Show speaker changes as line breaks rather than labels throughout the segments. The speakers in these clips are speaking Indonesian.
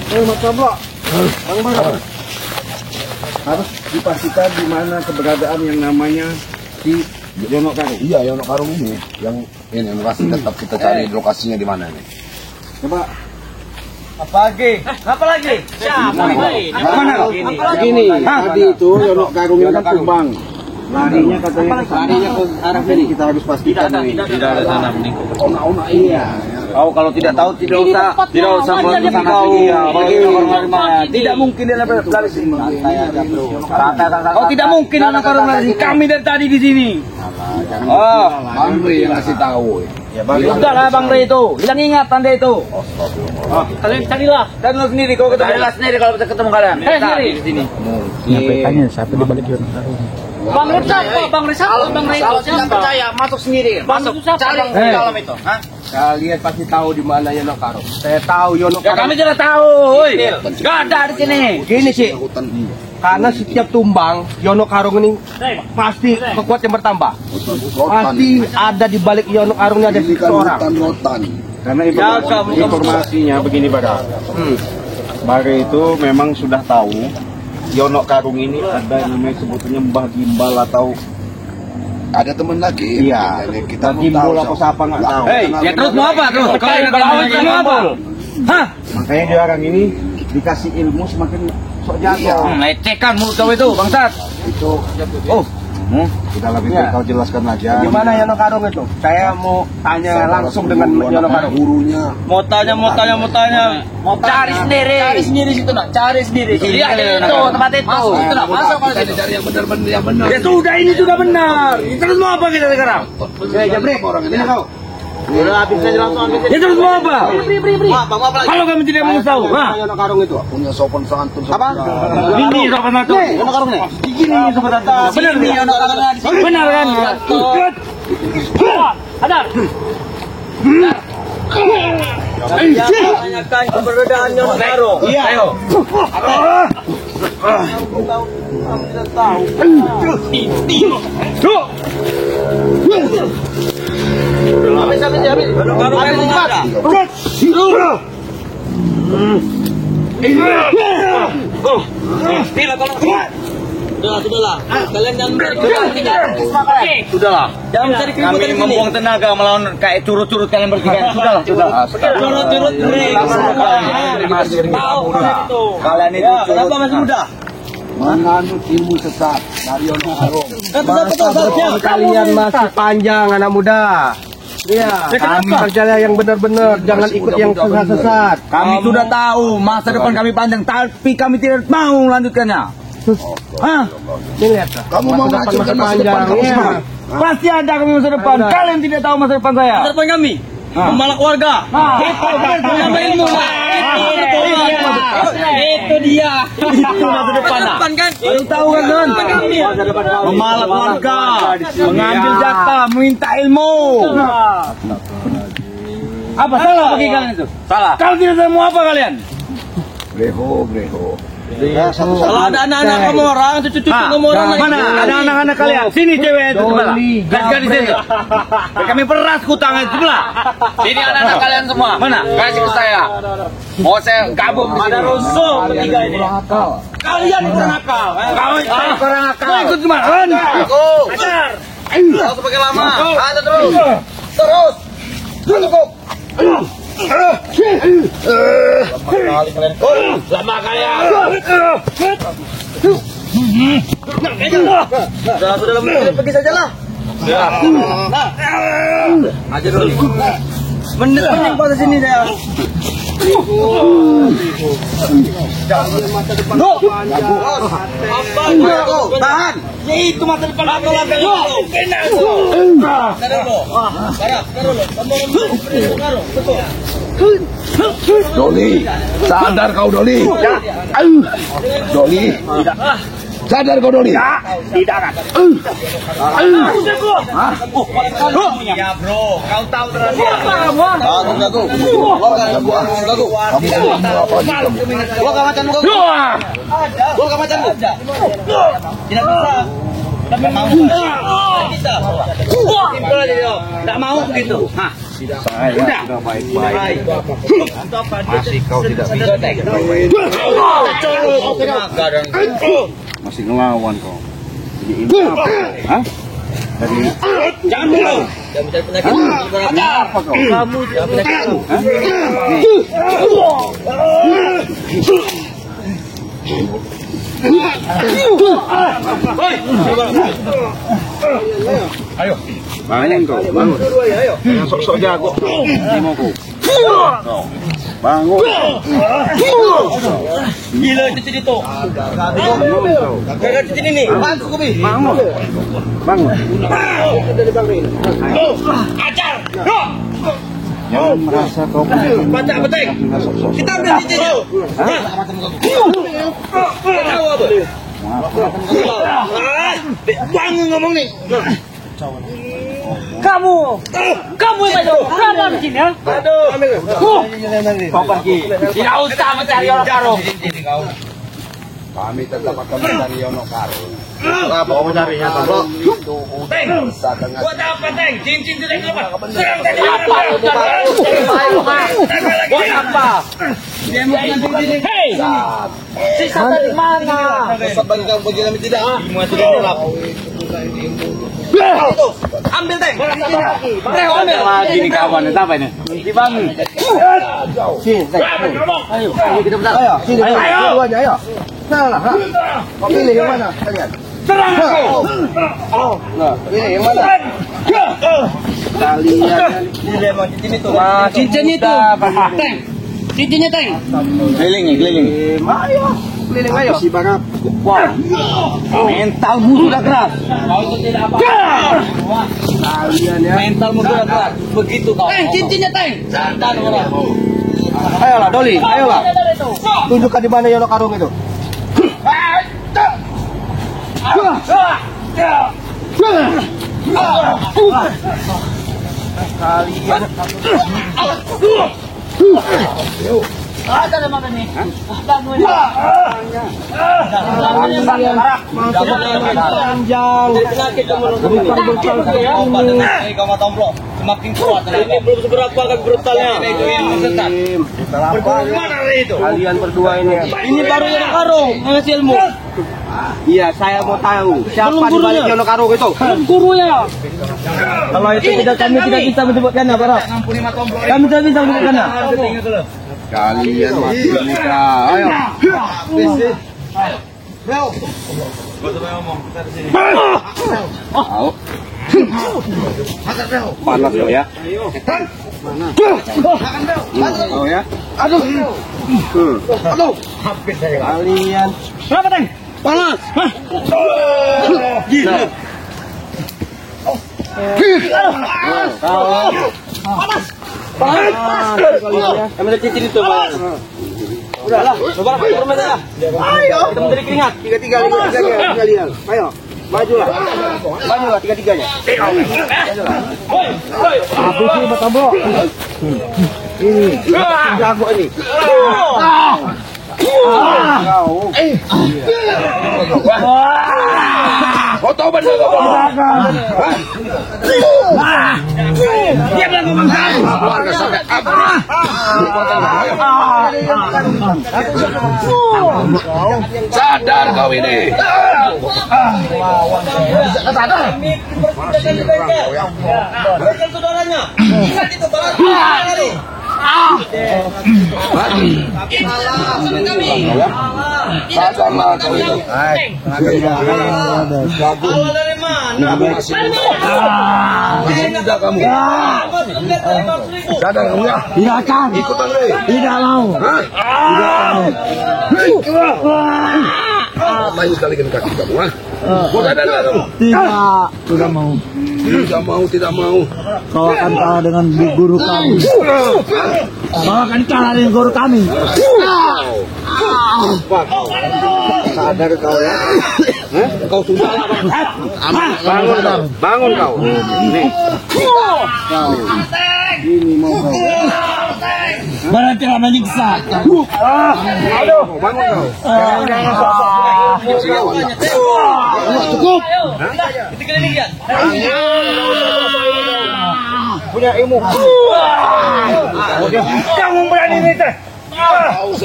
Bang, harus dipastikan di mana keberadaan yang namanya si Yono Karung.
Iya, Yono Karung ini yang ini lokasi tetap kita cari lokasinya di mana nih.
Coba.
Apa lagi? Apa lagi? Siapa lagi?
Mana? Begini, tadi itu Yono Karung itu kan tumbang. Larinya katanya ke arah sini. Kita harus pastikan nih.
Tidak ada tanah bening.
Ona iya.
Kau kalau tidak tahu tidak usah melakukan kau. Tidak mungkin dia dari sini. Kau tidak mungkin anak Karung dari sini. Kami dari tadi di sini.
Oh, Bang Ri yang kasih tahu.
Ya, udah lah Bang Ri itu. Hilang ingatan dia itu. Kalian carilah. Dan lo sendiri kalau ketemu. Carilah sendiri kalau bisa ketemu kalian. Sendiri di sini.
Nyampaikannya siapa di balik Yono Karung.
Bang Ri siapa? Bang Ri siapa? Bang Ri
Kalau tidak percaya, masuk sendiri. Masuk cari di dalam itu.
Kalian pasti tahu di mana Yono Karung. Saya tahu Yono
ya
Karung.
kami tidak tahu. Gak ada di sini.
Gini sih. Karena setiap tumbang Yono Karung ini pasti kekuatan bertambah. Pasti ada di balik Yono Karung ini ada seseorang. Karena informasinya begini Bara. Bara itu memang sudah tahu Yono Karung ini ada yang namanya sebetulnya Mbah Gimbal atau
ada teman lagi.
Iya.
Kita mau
Gimbal
tahu.
apa siapa nggak tahu.
Ya terus mau apa terus? Kalau mau apa? Hah?
Makanya dia orang ini dikasih ilmu semakin sok jatuh.
Lecehkan mulut kau itu, bangsat.
Itu.
Oh.
Udah lebih kau jelaskan aja. Gimana Yono Karung itu? Saya mau tanya langsung dengan Yono Karung.
Gurunya.
Mau tanya. Cari sendiri situ nak. Cari sendiri. Lihat itu tempat itu. Itu nak masuk kalau
Kita cari yang benar-benar yang benar.
Ya sudah ini sudah benar. Terus mau apa kita sekarang?
Ya Jabri, orang ini kau.
Udah habis saja langsung ambil. Ya terus mau apa? Beri. Kalau kami tidak mau tahu,
Yono Karung itu.
Punya sopan santun.
Apa?
Ini sopan santun.
Yono Karung nih.
Ini sopan santun. Benar nih Yono Karung. Benar kan? Ada. Tanyakan keberadaan Yono Karung. Iya. Ayo. Habis. Yono Karung memang ada. Sudahlah. Kalian jangan Sudahlah. Jangan mencari keributan di sini. Membuang tenaga melawan kayak curut-curut kalian bertiga. Sudahlah. Curut-curut. Kalian itu kenapa masih muda?
Menganut ilmu sesat dari Yono Karung.
Betul.
Kalian masih panjang anak muda. Iya, kami percaya yang benar-benar, jangan ikut yang sesat-sesat.
Kami sudah tahu masa depan kami panjang, tapi kami tidak mau melanjutkannya. Hah?
Ini lihat,
Kamu mau menghancurkan masa depan kamu sendiri?
Pasti ada kami masa depan. Kalian tidak tahu masa depan saya. Masa depan kami. Memalak warga. Menambah ilmu. Itu dia. Itu masa depan kan? Baru tahu kan Don? Memalak warga, mengambil jatah, meminta ilmu. Apa salah bagi kalian itu? Salah. Kalau tidak tahu mau apa kalian?
Breho.
Kalau ada anak-anak kamu orang, cucu-cucu kamu orang. Mana? Ada anak-anak kalian. Sini cewek itu sebelah. Gadis di sini. Kami peras kutangan sebelah. Sini anak-anak kalian semua. Mana? Kasih ke saya. Mau saya gabung. Ada rusuh bertiga ini. Kalian kurang akal. Kalian kurang akal. Mau ikut cuma. Aku. Ajar. Kau sebagai lama. Ada terus. Cukup. Lama kalian. Sudah pergi sajalah. Ajar dulu. Mending pada sini saya. Tahan. Itu masa depan aku lagi.
Doli, sadar kau Doli. Doli. Sadar kau Doli.
Tidak kan? Ya bro, kau tahu terus. Tidak bisa. Tidak mau begitu. Hah.
Saya sudah baik-baik. Masih kau tidak bisa baik-baik. Masih ngelawan kau. Jadi ini apa? Hah? Dari
Jangan dulu.
apa kau?
Kamu jangan penyakit.
Ayo, bangun kau, bangun. Jangan sok-sok jago. Ini mau kau. Bangun.
Gila cuci itu.
Bangun kau.
Gara cuci ini.
Bangun. Bangun.
Ajar.
Jangan merasa kau punya.
Baca betek.
Jangan sok-sok.
Kita ambil cincinnya. Tahu apa? Bangun ngomong nih. Kamu yang aja. Kamu di sini ya? Aduh. Kau pergi. Tidak usah mencari orang karung.
Kami tetap akan mencari Yonokaro.
Mau mencarinya toh?
Teng.
Buat apa Teng? Cincin tidak lepas. Serang tadi apa? Buat apa? Hei, sisa dari mana?
Bagi kamu bagi kami tidak.
Ambil Teng. Ambil. Lagi nih kawan, apa ini? Dibangun.
Sini, ayo kita bentar. Ayo, sini. Ayo. Ayo. Salah, ha. Kau pilih yang mana kalian?
Serang aku.
Nah, pilih yang mana? Kalian
Cincin itu. Cincinnya itu. Teng. Cincinnya Teng.
Keliling.
ayo. Keliling ayo.
Si Bangap.
Wah. Mentalmu sudah keras. Kau itu tidak apa.
Kalian ya.
Mentalmu sudah keras. Begitu kau. Cincinnya Teng. Santan orang.
Ayolah, Doli, ayolah. Tunjukkan di mana Yonokarung itu. Kalian
Ada di mana nih?
panjang.
Semakin kuat. Ini belum seberapa kan brutalnya. Itu yang sesat. Bagaimana itu?
Kalian berdua ini.
Ini baru yang karung ngasih ilmu.
Iya, saya mau tahu siapa di balik Yonokarung itu.
Gurunya.
Kalau itu kami tidak bisa menyebutkannya, Barak. Kami tidak bisa menyebutkannya.
Kalian masih muda. Ayo. Mau. Panas kau ya. Mau ya.
Aduh. Kalian
Kenapa, Teng? Panas. Gila.
kami ada cincin itu, Bang. Udahlah, coba turun aja. Ayo. Kita mencari keringat. Tiga-tiga kalian. Ayo. Majulah. Tiga-tiganya. Apa sih Batambo? Ini. Jago ini.
Kau tahu benar kau.
Dia bilang ngomong kamu.
Keluarga sampai apa? Sadar kau ini.
Berikan saudaranya. Ingat itu balas hari.
Sadarlah kau itu.
Kalau dari mana?
Masih muda kamu. Sadar kamu ya.
Tidak akan.
Ikutan deh.
Tidak mau.
Main sekali kena kaki kamu, ha? Kau sadarlah kamu.
Tidak mau.
Tidak mau.
Kau akan kalah dengan guru kami. Kau akan kalah dengan guru kami.
Sadar kau ya. Kau sudah bangun kau. Ini mau kau.
Berarti lama nyiksa.
Aduh, bangun kau.
Cukup.
Punya ilmu. Kamu berani nih teh.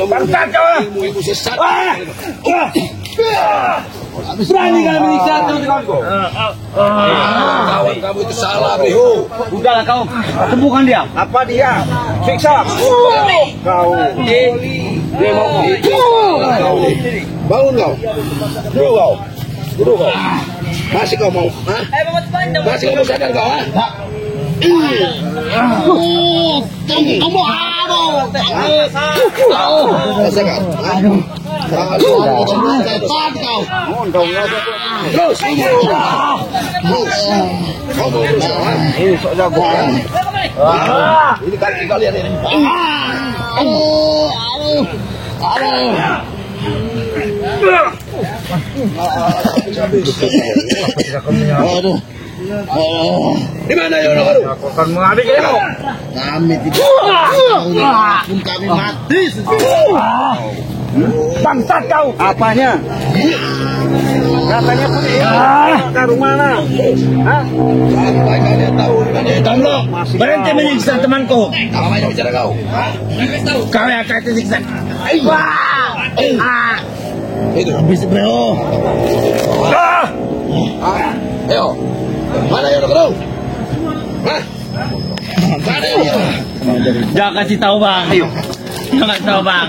Bangsat kau. Ilmu sesat.
Berani kalian menyiksa kawan-kawanku.
Kawan kamu itu salah, Bro.
Udahlah kau, sembuhkan dia.
Apa dia? Siksa. Kau. Dia mau. Bangun kau. Bro kau. Bro kau. Masih kau mau? Hah? Masih kau sadar kau? Hah? Terus. Ini sok jago. Ini kalian ini. Di mana Yono baru? Aku akan mengambil kamu.
Kami tidak pun kami mati.
Bangsat kau. Apanya? Katanya punya. Taruh mana? Hah? Sampai kalian tahu di mana?
Tolong, berhenti menyiksa temanku.
Apa yang bicara kau?
Kau yang akan disiksa.
Itu.
Habis bro.
Ayo. Mana Yono kau? Hah? Mana Yono?
Jangan kasih tahu bang. Ayo. Jangan kasih tahu bang.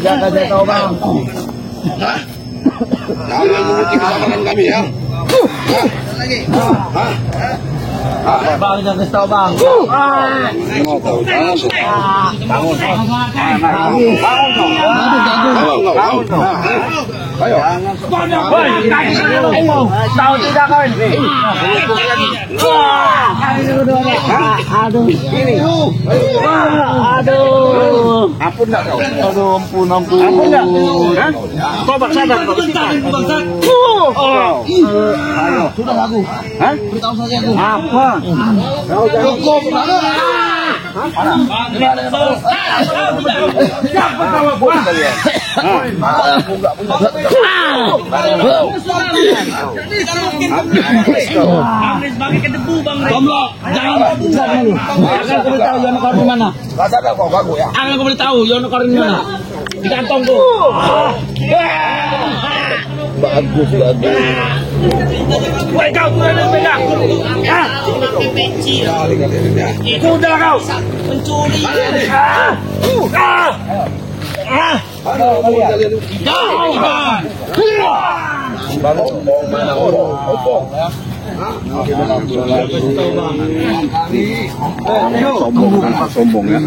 Jangan kasih tahu bang. Hah? Kalian mengikuti kesalahan kami ya? Hah?
Bang jangan kasih tahu bang.
Mau tahu? Bangun. Ayo.
Tahu tidak kau ini? Aduh.
Ampun enggak kau?
Aduh, ampun.
Ampun enggak? Kau baksa dah kau. Ayo.
Sudah aku.
Hah?
Beritahu saja aku.
Apa? Kau jangan
Cukup.
siapa kau aku kalian? Aku enggak punya.
Goblok, jangan kau beritahu Yono Karin di mana.
Rasa dah kau gagu ya.
Jangan kau beritahu Yono Karin di mana. Di kantongku.
Bagus.
Woi kau berani pegang. Sudah kau.
Pencuri.
Aduh, kalian. Bangun. Mana orang? Opong. Sombong ya.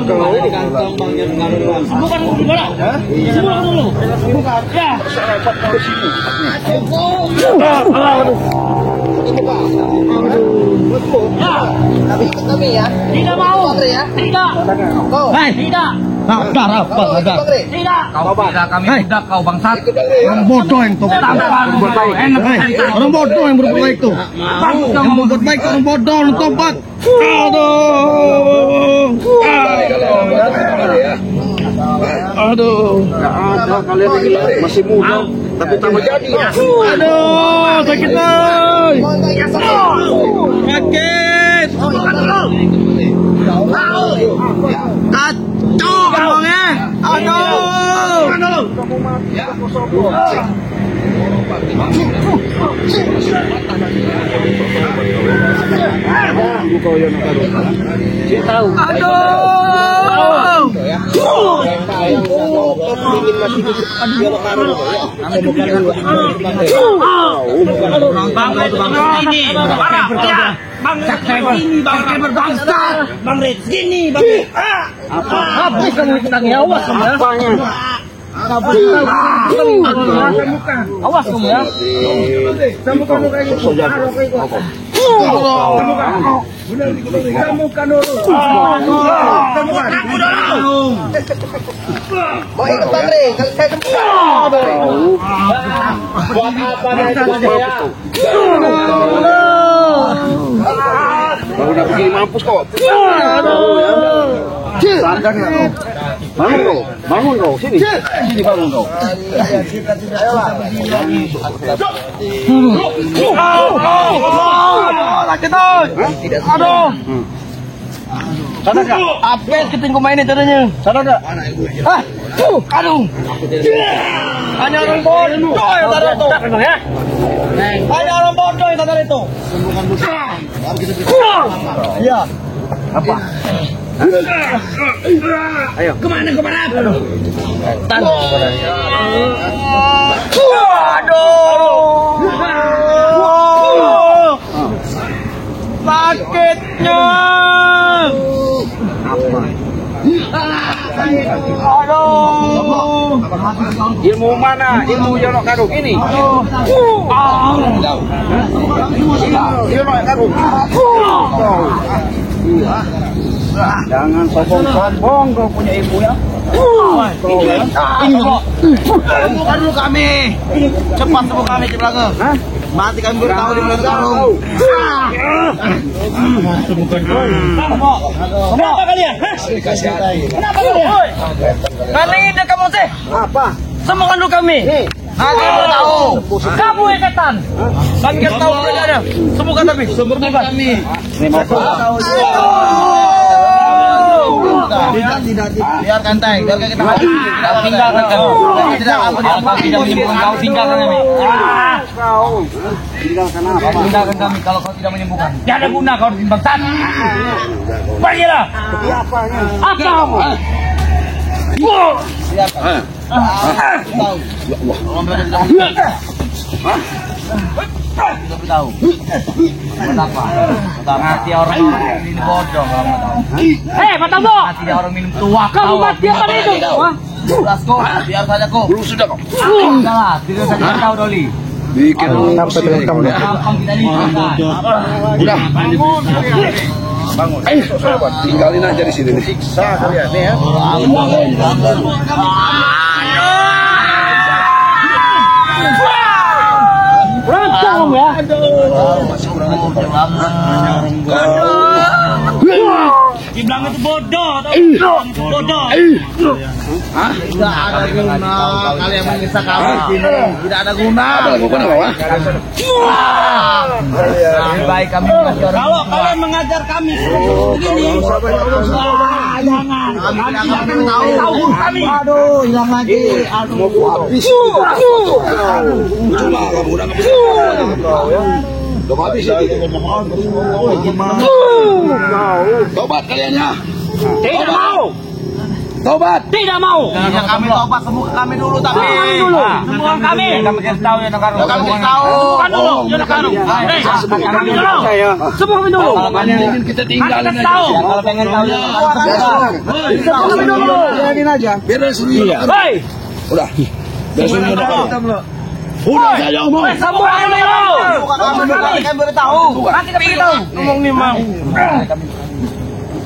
Kalau ini kantong bang yang ngaruh bang.
Bukan dulu bola. Bukan dulu.
Bukan.
Ya.
Repot ke sini.
Kami ya.
Tidak mau.
Ya.
Tidak.
Kau.
Hei, tidak.
Dar apa? Dar.
Tidak. Kau tidak kami tidak kau bangsat.
Orang bodoh yang tuh.
Berbuat baik. Enak sekali kau.
Orang bodoh yang berbuat baik tuh. Yang berbuat baik orang bodoh, orang tobat. Aduh.
Ada kalian ini masih muda, tapi tambah jadi.
Aduh, sakit boy. Sakit. Kacau ngomongnya. Aduh.
Bang Red, gini bang. Habis kamu tentangnya, awas kamu ya. Awas kamu ya.
Sama kamu kayak gitu.
Mau ikut Bang Ring, kalau saya temukan.
Buat apa nih saya?
Baru udah begini mampus kok. Sadar nggak kau? Bangun kau, sini bangun kau.
Aduh. Sadar nggak? Apes ketinggu mainnya caranya. Sadar nggak? Aduh. Hanya orang bodoh yang sadar itu. Ya? Hanya orang bodoh yang sadar itu. Iya. Apa? Ayo. Kemana? Aduh. Sakitnya. Aduh.
Ilmu mana? Ilmu Yono Karung ini. Yono Karung. Jangan sombong kau punya ilmu ya.
Ini bukan dulu kami. Cepat semua kami ke belakang. Mati kami bertahu di belakang karung. Kenapa kalian? Kenapa kalian? Kali ini kamu sih?
Apa?
Semua dulu kami. Nanti bertahu. Kamu yang setan. Kami tahu ada. Semua kami. Semua kami. Tidak. Biarkan Teng. Biarkan kita mati. Tinggalkan kami. Tidak menyembuhkan kau, tinggalkan kami. Tinggalkan kami kalau kau tidak menyembuhkan. Tidak ada guna kau ditimbang bangsat. Pergilah. Apa kamu? Tidak tahu. Kenapa? Mati orang minum bodoh kamu tahu. Matamu. Mati dia orang minum tua. Kamu mati apa itu? Belas kok, biar saja kok.
Belum sudah kok.
Salah, tidak saja tahu Doli.
Bikin
Sampai belakang deh.
Gampang kita lihat.
udah. Bangun. Ayo, sobat, tinggalin aja di sini nih. Siksa kalian nih ya.
Rancang ya.
Masih kurang aja.
Dibilang itu bodoh, bodoh.
Hah?
Tidak ada guna kalian menyiksa kami sini. Tidak ada guna.
Apa lakukan apa?
Lebih baik kami mengasih orang. Kalau kalian mengajar kami begini, jangan. Kami tahu kami. Aduh, hilang lagi.
Mau habis. Cuma kamu udah nggak bisa. Udah habis ya. Tobat kalian ya.
Tidak mau.
Tobat.
Tidak mau. Ya, kami tobat sembuhkan kami dulu tapi. Sembuhkan kami. Kami kasih tahu ya Nakarung. Kami kasih tahu. Sembuhkan dulu ya Nakarung. Kami dulu. Sembuhkan dulu.
Kalau kalian ingin kita tinggalin aja.
Kalau pengen tahu ya.
Kami dulu. Biarin aja. Biarin sendiri.
Hei.
Udah. Biarin sendiri. Udah saya ngomong.
Sembuhkan dulu. Kami beritahu. Nanti kami beritahu. Ngomong nih mau.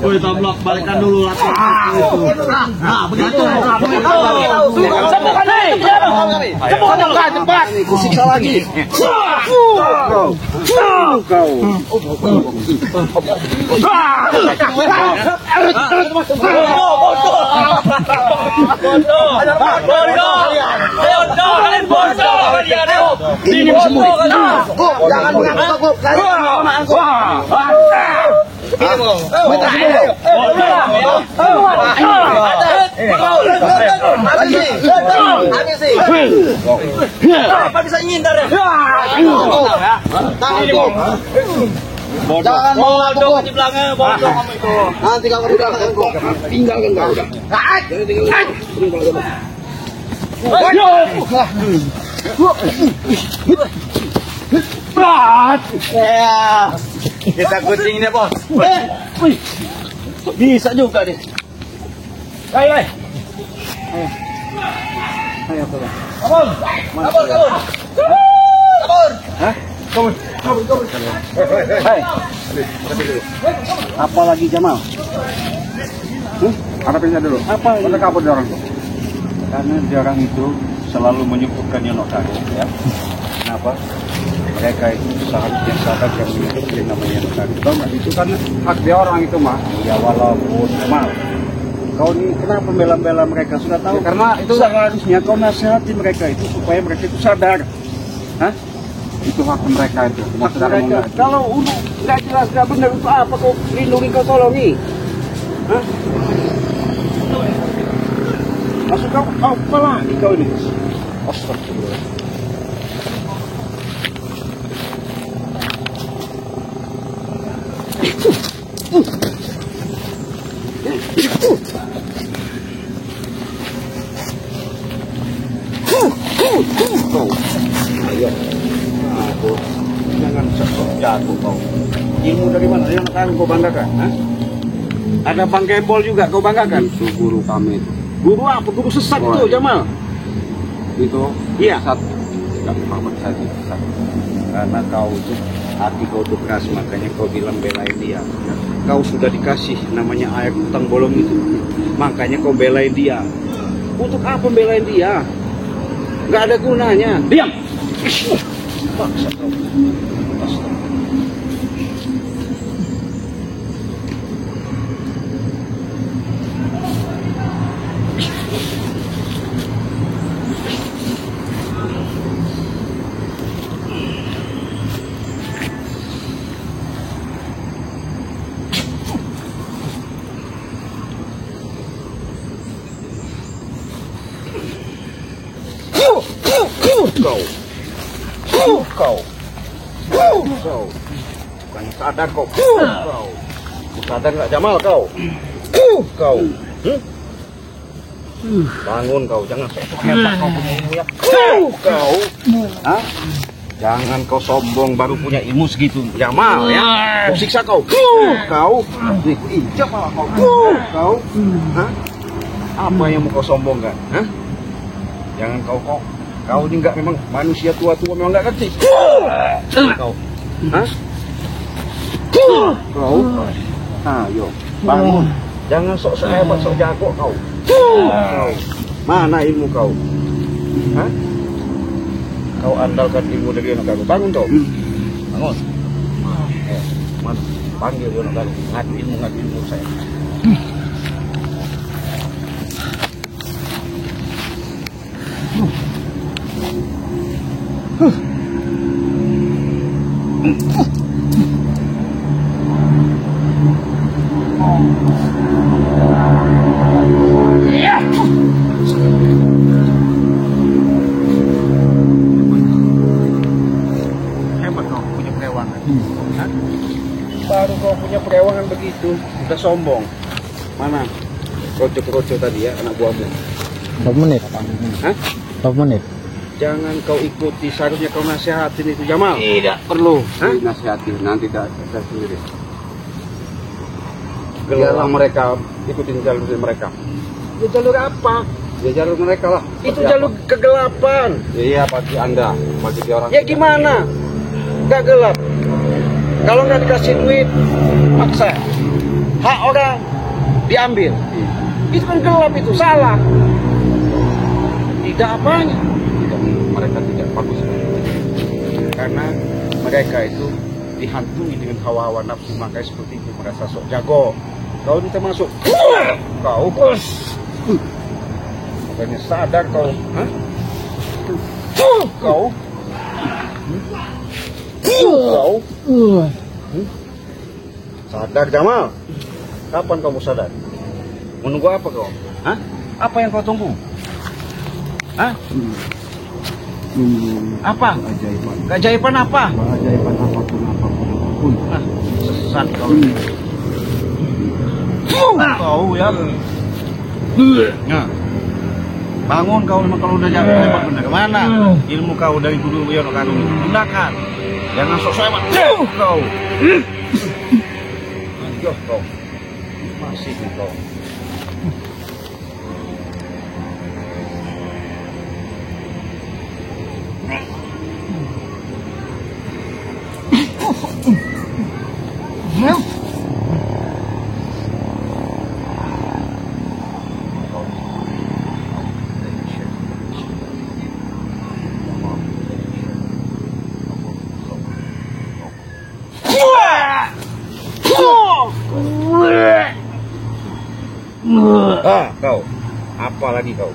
Woi, tablak balikan dulu latihan itu. Nah, begitu. Sembuhkan nih. Sembuhkan cepat.
Kusiksa lagi.
Ini semua. Jangan mengaku-ngaku. Apa bisa nyindar ya? Jangan mau ngaku di belakang bodoh kamu itu. Nanti kamu di belakang kok.
Tinggalkan kau udah. Jangan tinggalkan.
Kita kucing ini bos. Bisa juga deh. Ayo. Kabur. Kabur. Kabur. Hah? Kabur.
Apa lagi Jamal? Hadapin dulu. Apa? Mana kabur dia orang tuh? Karena dia orang itu selalu menyebutkan Yono Karung, ya. Kenapa? Mereka itu seharusnya sadar yang menyebut yang namanya Yono Karung. Tahu nggak? Itu kan hak dia orang itu mah. Ya walaupun Jamal. Kau ini kenapa bela-bela mereka? Sudah tahu? Ya, karena itu seharusnya kau nasihati mereka itu supaya mereka itu sadar. Hah? Itu hak mereka itu. Hak mereka. Kalau nggak jelas nggak benar itu apa kau lindungi kau tolongi? Hah? Masuk kau apa lagi kau ini? Astagfirullah. Ayo, aku jangan sok jago kau. Ilmu dari mana? Yang akan kau banggakan? Hah? Ada Bang Gembol juga kau banggakan? Itu guru kami. Guru apa? Guru sesat itu Jamal. Itu iya. Sesat. Tidak Muhammad saja sesat. Karena kau itu hati kau itu keras, makanya kau bilang belain dia. Kau sudah dikasih namanya air utang bolong itu, makanya kau belain dia. Untuk apa belain dia? Nggak ada gunanya. Diam. Paksa kau. Kau bukan sadar kau. Sadar nggak Jamal kau? Bangun kau, jangan sok hebat kau punya ilmu ya. Kau, jangan kau sombong baru punya ilmu segitu Jamal ya. Kau siksa kau. Nih injak malah kau. Apa yang mau kau sombongkan? Jangan kau ini enggak memang manusia tua-tua memang enggak ngerti. Kau. Kau. Ayo, bangun. Jangan sok hebat, sok jago kau. Mana ilmu kau? Kau andalkan ilmu dari Yono Karung. Bangun kau. Bangun. Panggil Yono Karung. Ngadu ilmu saya. Hebat kau punya perewangan. Baru kau punya perewangan begitu, udah sombong. Mana kroco-kroco tadi ya, anak buahmu?
Berapa menit?
Hah?
Berapa menit?
Jangan kau ikuti, seharusnya kau nasihatin itu Jamal. Tidak perlu. Nasihatin, nanti saya sendiri. Biarlah mereka ikutin jalur mereka. Ya jalur apa? Ya jalur mereka lah. Itu jalur kegelapan. Iya bagi Anda, bagi orang. Ya gimana? Gak gelap. Kalau nggak dikasih duit, maksa. Hak orang diambil. Itu kan gelap, itu salah. Tidak apanya. Mereka tidak bagus. Karena mereka itu dihantui dengan hawa-hawa nafsu, makanya seperti itu merasa sok jago. Kau ini termasuk. Kau bos. Makanya sadar kau. Kau. Sadar Jamal. Kapan kamu sadar? Menunggu apa kau? Apa yang kau tunggu? Apa? Keajaiban apa? Keajaiban apapun. Sesat kau. Kau ya. Nah, bangun kau memang kalau udah jago hebat benar. Mana ilmu kau dari guru Yono Karung? Gunakan. Jangan sok-sok hebat. Kau. Anjir kau. Masih kau. Apalagi kau?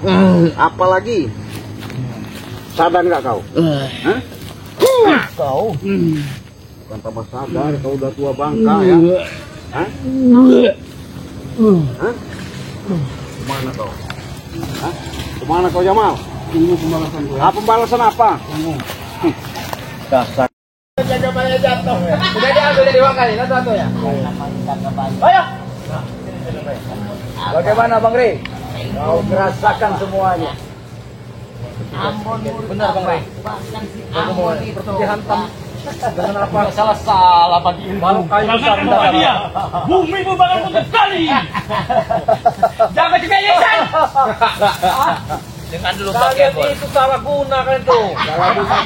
Apalagi? Sadar nggak kau? Hah?
Kau.
Bukan tambah sadar, kau udah tua bangka ya? Hah? Hah? Kemana kau? Hah? Kemana kau Jamal? Tunggu pembalasan gue. Pembalasan apa? Dasar.
Sudah diambil dari uang kali, satu ya. Ayo. Bagaimana Bang Rey? Kau merasakan semuanya. Benar Bang Rey. Seperti dihantam dengan apa? Salah bagi ilmu. Kalau kayu besar dia. Bumi mu bakal putus sekali. Jangan dibeyesan. Dengan dulu pakai itu salah guna kan itu.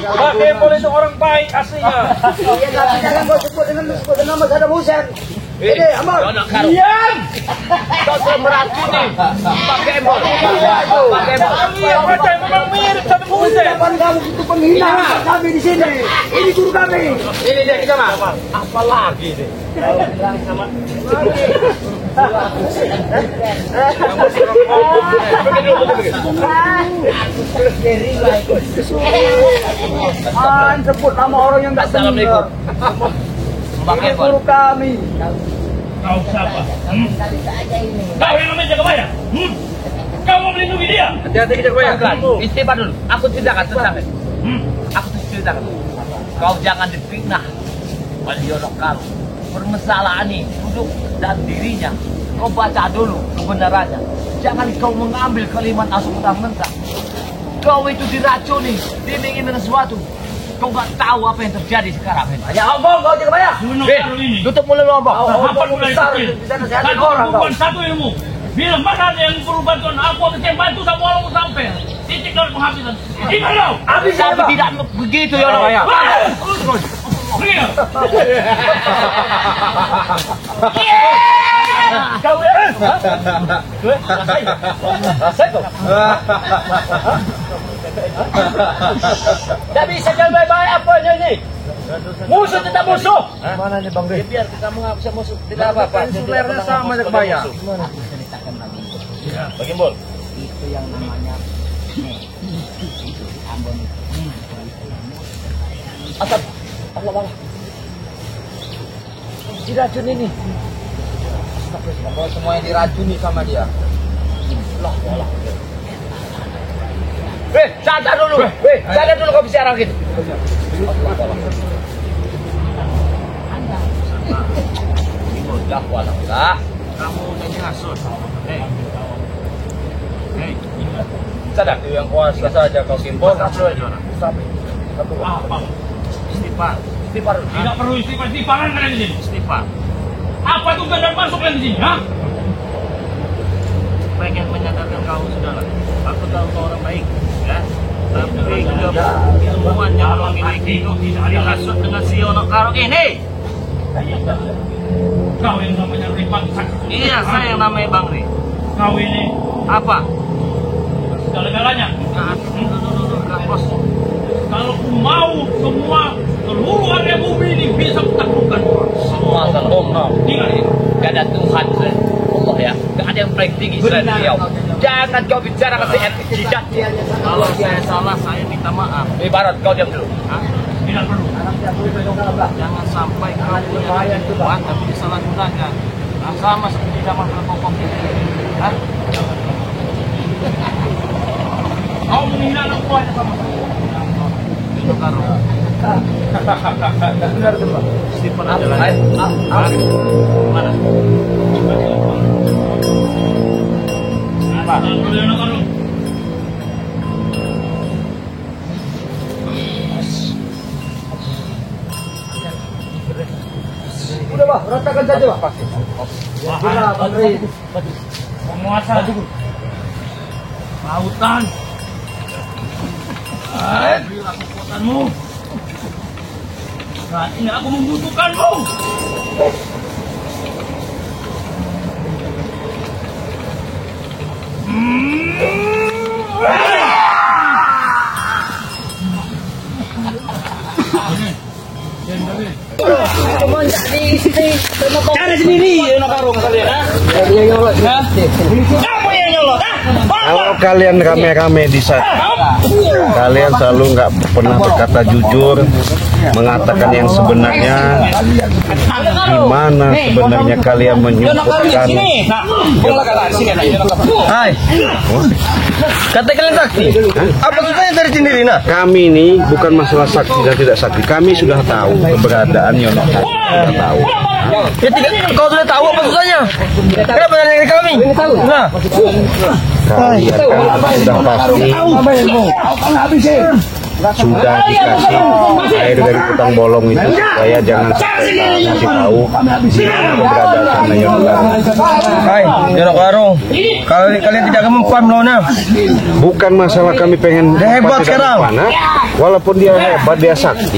Pakai boleh itu orang baik aslinya.
Iya, tapi jangan kau sebut dengan nama Saddam Hussein. Ini Amor.
Diam. Kau sudah meracuni. Pakai embol. Pakai embol. Pakai memang mirip Saddam Hussein.
Kapan kamu itu penghina kami di sini? Ini guru kami.
Ini dia kita mah. Apa lagi ini? Kalau bilang sama
sebut nama orang yang nggak benar. Ini guru kami.
Kau siapa? Kau yang namanya jaga bayar? Kau mau melindungi dia?
hati-hati kita goyangkan. Istighfar dulu. Aku ceritakan tentang itu. Aku ceritakan. Kau jangan difitnah oleh Yonokaro. Permasalahan ini duduk dan dirinya. Kau baca dulu kebenarannya. Jangan kau mengambil kalimat asal mentah-mentah. Kau itu diracuni, diiming dengan sesuatu. Kau nggak tahu apa yang terjadi sekarang ini.
Ya omong kau jangan banyak.
Yonokaro ini.
Tutup mulut lo, Bang.
Apa mulai kecil?
Bisa nasihatin
Satu
orang kau.
bukan satu ilmu. Bila mana ada yang perlu bantuan aku akan saya bantu sama walaupun sampai titik dari penghabisan. Ingat lo.
Habis tapi tidak begitu Yonokaro.
Kau
Tidak bisa jalan baik-baik apanya ini? Musuh tetap musuh. Mana nih Bang Rey? Biar kita menghapus musuh tidak apa-apa.
Insulernya sama aja kebayang.
Bagi bol.
Itu yang namanya Ambon.
Asap. Allah. Diracun ini.
Kalau semuanya diracuni sama dia.
Sadar dulu. Sadar dulu kau bicara gitu. Dah.
kamu udah dihasut. Hei.
Sadar yang kuasa saja kau simpul.
Apa? Istighfar.
Istighfar.
Tidak perlu istighfar. Istighfaran kalian di sini. Istighfar. Apa tuh benar masuk kalian di sini? Hah? Pengen menyadarkan kau sudahlah. Aku tahu kau orang baik, ya. Tapi keilmuan yang kau miliki itu tidak dihasut dengan si Yonokaro ini. Kau yang namanya Bang Sakti. Iya, saya yang namanya Bang Ri. Kau ini apa? Segala-galanya. Bos. Kalau ku mau semua seluruh area bumi ini bisa kutaklukkan.
Semua terbohong.
Ingat ini.
Gak ada Tuhan selain Allah ya. Gak ada yang paling tinggi selain Beliau. Jangan kau bicara ke etik tidak.
Kalau saya salah, saya minta maaf.
Ibarat kau diam dulu.
Hah? Tidak perlu. Jangan sampai kau punya Tuhan tapi disalahgunakan. Nah, sama seperti zaman berpokok ini. Hah? Kau menghina anak buahnya sama saya. Yonokaro.
Benar tuh Bang.
Istighfar aja lah. Mana? Apa? Yonokaro.
Udah bah, ratakan saja bah. Gila, Bang Rey.
Penguasa lautan. Berilah kekuatanmu. Saat ini aku membutuhkanmu. Ada sendiri Yonokaro kalian, ha? Kamu yang nyolot, ha?
Kalau kalian rame-rame di sana, kalian selalu nggak pernah berkata jujur, mengatakan yang sebenarnya. Gimana sebenarnya kalian menyebutkan?
Hai, kata kalian saksi. Apa susahnya dari sendiri nah?
Kami ini bukan masalah saksi dan tidak saksi. Kami sudah tahu keberadaan Yono Karung. Sudah tahu.
Ya, kau sudah tahu apa susahnya? Kenapa nanya ke kami? Nah,
Kalian kan sudah pasti sudah dikasih air dari Putang Bolong itu supaya jangan ngasih tahu keberadaan sana Yono Karung.
hai, Yono Karung. Kalian tidak akan mempan Lona.
Bukan masalah kami pengen
Dia hebat
tidak
sekarang.
mempan, walaupun dia hebat, dia sakti,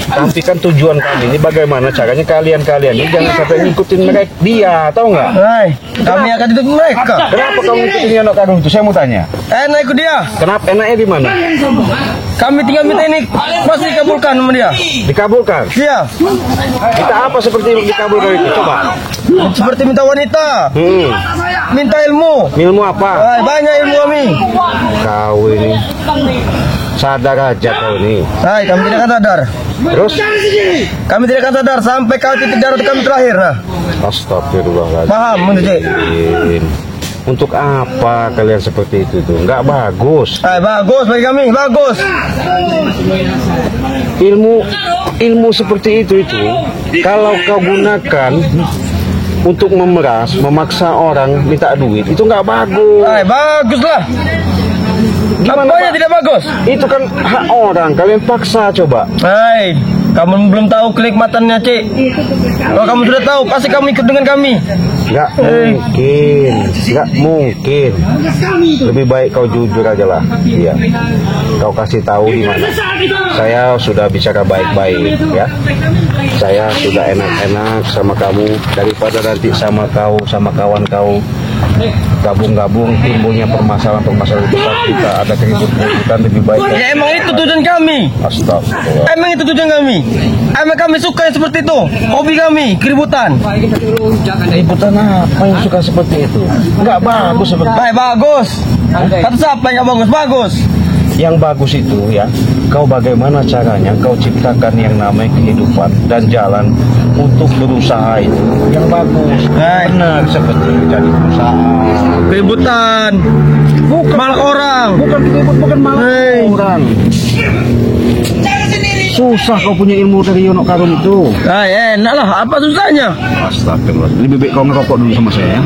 tapi kan tujuan kami ini bagaimana caranya kalian ini jangan sampai ngikutin mereka dia, tahu nggak?
Hai, kami akan ikut mereka.
Kenapa kamu ngikutin Yono Karung itu? Saya mau tanya.
Enak ikut dia.
Kenapa enaknya di mana?
Kami tinggal minta ini pasti dikabulkan sama dia.
Dikabulkan.
Iya.
Kita apa seperti yang dikabulkan itu? Coba.
Seperti minta wanita, minta ilmu.
Ilmu apa?
Hai, banyak ilmu kami.
Kau ini sadar aja kau ini.
Hai, kami tidak akan sadar.
Terus?
Kami tidak akan sadar sampai kau titik darat kami terakhir. Nah,
Astagfirullahaladzim.
paham, menurut Cik?
Untuk apa kalian seperti itu tuh? Nggak bagus.
Hai, bagus bagi kami, bagus.
Ilmu seperti itu kalau kau gunakan untuk memeras, memaksa orang minta duit, itu nggak bagus.
Hai, bagus lah. Apanya tidak bagus?
Itu kan hak orang, kalian paksa coba.
Hai, kamu belum tahu kenikmatannya, Cik. Kalau kamu sudah tahu, pasti kamu ikut dengan kami.
Nggak mungkin. Lebih baik kau jujur aja lah. Iya. Kau kasih tahu di mana. Saya sudah bicara baik-baik, ya. Saya sudah enak-enak sama kamu daripada nanti sama kau, sama kawan kau gabung-gabung timbulnya permasalahan besar, kita ada keributan lebih baik.
Ya emang itu tujuan kami.
Astagfirullah.
Emang itu tujuan kami. Emang kami suka yang seperti itu. Hobi kami, keributan.
Keributan apa yang suka seperti itu? Nggak bagus seperti itu.
Baik, bagus. Kata siapa yang nggak bagus? Bagus.
Yang bagus itu ya, kau bagaimana caranya kau ciptakan yang namanya kehidupan dan jalan untuk berusaha itu yang bagus. Benar, seperti jadi perusahaan.
Keributan. Malak orang.
Bukan malah orang. Susah kau punya ilmu dari Yono Karung itu.
Enak lah, apa susahnya?
Astagfirullah. Lebih baik kau ngerokok dulu sama saya.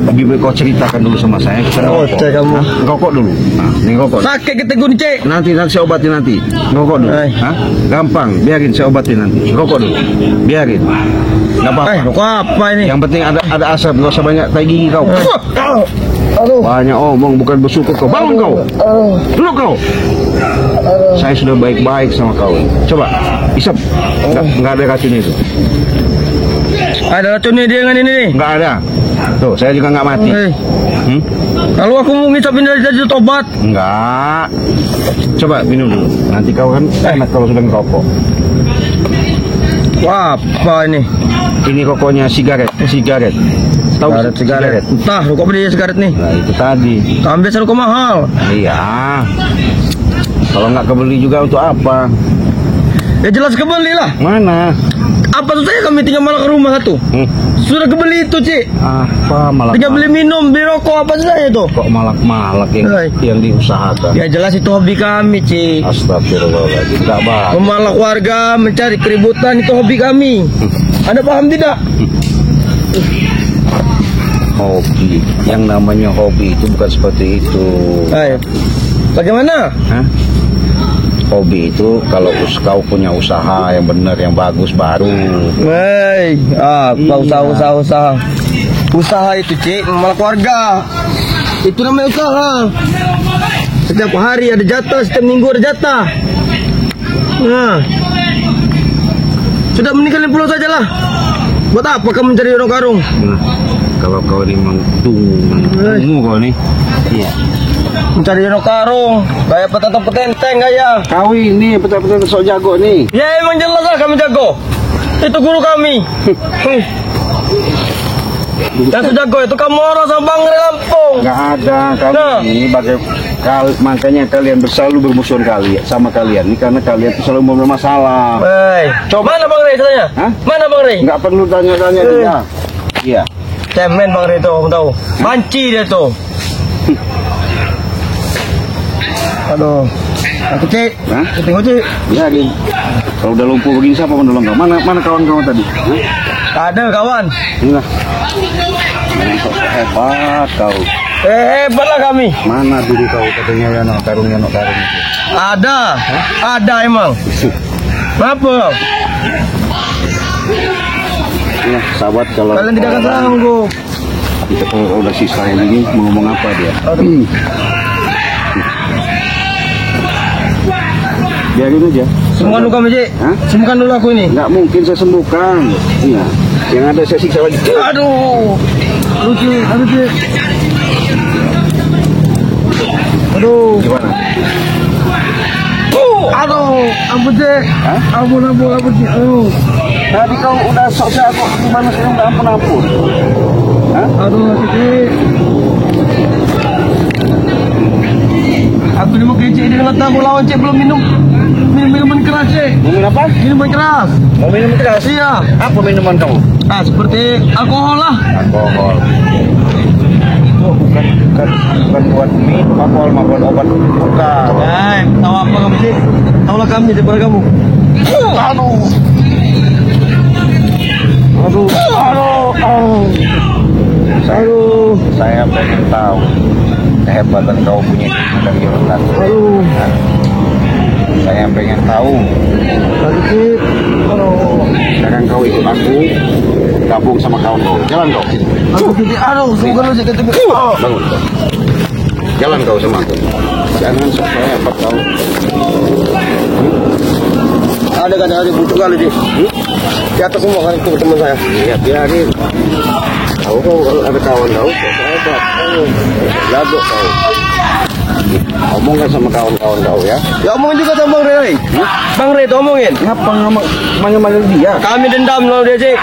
Lebih baik kau ceritakan dulu sama saya. Kita ngerokok.
Kamu.
Ngerokok dulu. Nah, ini ngerokok.
Sakit kita guni, Cik.
Nanti saya obatin nanti. Ngerokok dulu. Hah? Gampang, biarin saya obatin nanti. Ngerokok dulu. Biarin. Nggak apa-apa.
Rokok apa ini?
Yang penting ada asap, nggak usah banyak tai gigi kau. Banyak omong, bukan bersyukur kau. Bangun kau. Duduk kau. Saya sudah baik-baik sama kau. Coba, isap. Nggak ada racun itu.
Ada racunnya dia dengan ini nih.
Nggak ada. Tuh, saya juga nggak mati.
Kalau aku mau ngisapin dari tobat.
Enggak. Coba minum dulu. Nanti kau kan enak kalau sudah ngerokok.
Wah, apa ini?
Ini rokoknya sigaret. Tahu
Sigaret. Entah, rokok beli sigaret nih.
Nah, itu tadi.
Kamu biasa rokok mahal.
Iya. Kalau nggak kebeli juga untuk apa?
Ya jelas kebeli lah.
Mana?
Apa susahnya kami tinggal malah ke rumah satu? Sudah kebeli itu, Cik.
Apa malah?
Tinggal beli minum, beli rokok, apa susahnya tuh?
Kok malak-malak yang diusahakan?
Ya jelas itu hobi kami, Cik.
Astagfirullahaladzim. Nggak bagus.
Memalak warga, mencari keributan, itu hobi kami. Anda paham tidak?
Hobi. Yang namanya hobi itu bukan seperti itu.
Hai. Bagaimana?
Hah? Hobi itu kalau kau punya usaha yang benar, yang bagus, baru.
Hei, usaha. Usaha itu, Cik, memalak warga. Itu namanya usaha. Setiap hari ada jatah, setiap minggu ada jatah. Nah, sudah meninggalin pulau sajalah. Buat apa kamu mencari Yono Karung?
Nah, kalau kau ini tunggu kau nih. Iya.
Mencari Yono Karung, kayak petenteng gaya.
Kau ini betul-betul sok jago nih.
Ya emang jelas lah kami jago. Itu guru kami. Yang sejago itu kamu orang sama Bang Re Lampung.
Nggak ada kami makanya kalian selalu bermusuhan sama kalian ini karena kalian selalu mempunyai masalah.
Coba mana Bang Re istilahnya?
Hah?
Mana Bang Re?
Nggak perlu tanya-tanya dia. Iya.
Cemen Bang Re itu, kamu tahu? Banci dia tuh. Aduh. Aku cek.
Hah?
Tengok cek.
Ya, Din. Kalau udah lumpuh begini siapa menolong kau? Mana kawan-kawan tadi? Hah?
Ada kawan.
Enggak. Jangan sok hebat kau.
Hebat lah kami.
Mana diri kau katanya Yano Karung itu?
Ada. Ada emang. Apa?
Ya, sahabat kalau
Kalian tidak akan sanggup.
kita kalau udah sisa ini mau ngomong apa dia? Biarin aja.
Sembuhkan dulu kami cek.
Hah?
Sembuhkan dulu aku ini.
Nggak mungkin saya sembuhkan. Iya. Yang ada saya siksa lagi.
Aduh. Aduh cek. Aduh cek. Aduh.
Gimana?
Aduh. Ampun cek.
Hah?
Ampun cek. Aduh.
Tadi kau udah sok jago, gimana sekarang udah ampun? Hah?
Aduh cek. Aku ini mau kecek dia dengan tamu lawan cek belum minum minuman keras cek.
Minum apa?
Minuman keras.
Mau minum keras?
Iya.
Apa minuman kamu?
Seperti alkohol lah.
Alkohol. Itu bukan buat minum alkohol, mah buat obat luka.
Tahu apa kamu cek? Tahulah kami daripada kamu.
Aduh. Saya pengen tahu kehebatan kau punya dan Yonatan. Saya pengen tahu. Sekarang kau ikut aku gabung sama kawan kau. Jalan kau.
Bukan lu cek ketemu.
Bangun kau. Jalan kau sama aku. Jangan sampai hebat kau.
Ada kadang-kadang butuh kali di atas semua kan itu teman saya.
Lihat biarin. Kau kalau ada kawan kau, hebat. Jago kau. Omongkan sama kawan-kawan kau ya.
Ya omongin juga sama Bang Re. Bang Re itu omongin.
Ngapa ngomong dia?
Kami dendam loh dia cek.